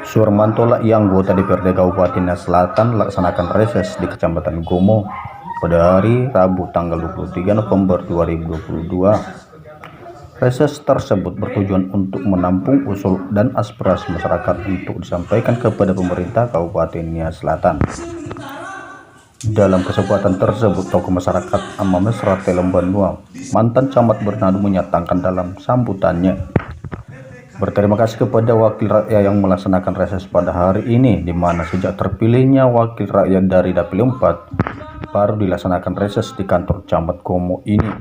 Suarmanto yang anggota DPRD Kabupaten Nias Selatan laksanakan reses di Kecamatan Gomo pada hari Rabu tanggal 23 November 2022. Reses tersebut bertujuan untuk menampung usul dan aspirasi masyarakat untuk disampaikan kepada pemerintah Kabupaten Nias Selatan. Dalam kesempatan tersebut, tokoh masyarakat Amames Rate Lembanua, mantan camat Bernado, menyatakan dalam sambutannya berterima kasih kepada wakil rakyat yang melaksanakan reses pada hari ini, di mana sejak terpilihnya wakil rakyat dari Dapil 4 baru dilaksanakan reses di kantor camat Gomo ini.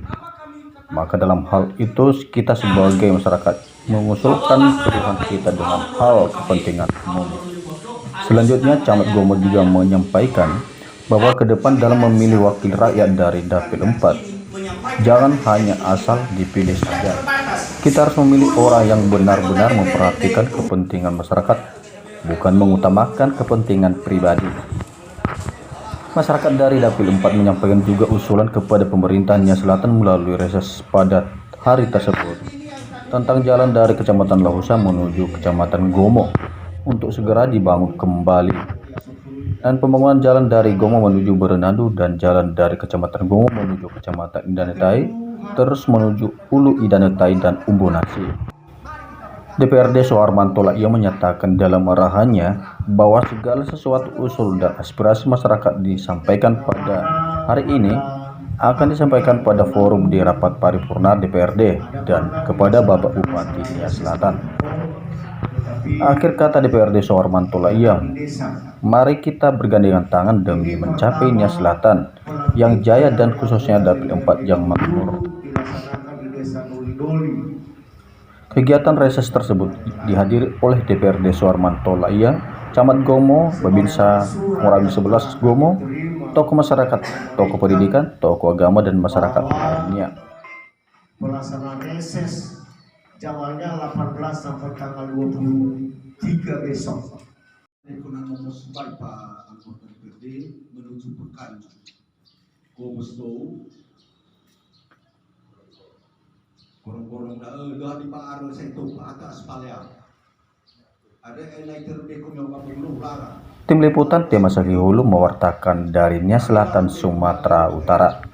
Maka dalam hal itu kita sebagai masyarakat mengusulkan keluhan kita dengan hal kepentingan umum. Selanjutnya camat Gomo juga menyampaikan bahwa ke depan dalam memilih wakil rakyat dari Dapil 4 jangan hanya asal dipilih saja. Kita harus memilih orang yang benar-benar memperhatikan kepentingan masyarakat, bukan mengutamakan kepentingan pribadi. Masyarakat dari Dapil 4 menyampaikan juga usulan kepada pemerintah Nias Selatan melalui reses pada hari tersebut tentang jalan dari Kecamatan Lahusa menuju Kecamatan Gomo untuk segera dibangun kembali, dan pembangunan jalan dari Gomo menuju Bernado dan jalan dari Kecamatan Gomo menuju Kecamatan Indanetai terus menuju Hulu Indanetai dan Umbonasi. DPRD Suarmanto ia menyatakan dalam arahannya bahwa segala sesuatu usul dan aspirasi masyarakat disampaikan pada hari ini akan disampaikan pada forum di rapat paripurna DPRD dan kepada Bapak Bupati Nias Selatan. Akhir kata DPRD Suarmanto ia, mari kita bergandengan tangan demi mencapai Nias Selatan yang jaya dan khususnya Dapil 4 yang makmur. Kegiatan reses tersebut dihadiri oleh DPRD Suarmanto ia, Camat Gomo, Babinsa Murabi 11 Gomo, tokoh masyarakat, tokoh pendidikan, tokoh agama dan masyarakat lainnya. Pelaksanaan reses jadwalnya 18 sampai tanggal 23 besok. Ekonomi sebaik Pak anggota DPRD menuju pekan Gomosto. Gorong-gorong dah di Pak saya itu atas Palea. Ada elektrik ekonomi perlu larang. Tim Liputan Tema Saki Hulu mewartakan dari Nias Selatan, Sumatera Utara.